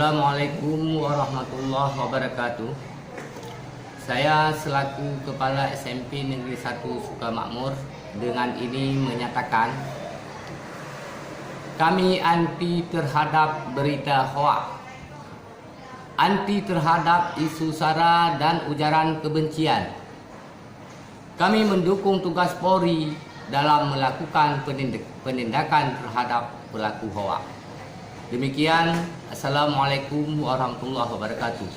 Assalamualaikum warahmatullahi wabarakatuh. Saya selaku Kepala SMP Negeri 1 Sukamakmur dengan ini menyatakan kami anti terhadap berita hoaks, anti terhadap isu sara dan ujaran kebencian. Kami mendukung tugas Polri dalam melakukan penindakan terhadap pelaku hoaks. Demikian, Assalamualaikum warahmatullahi wabarakatuh.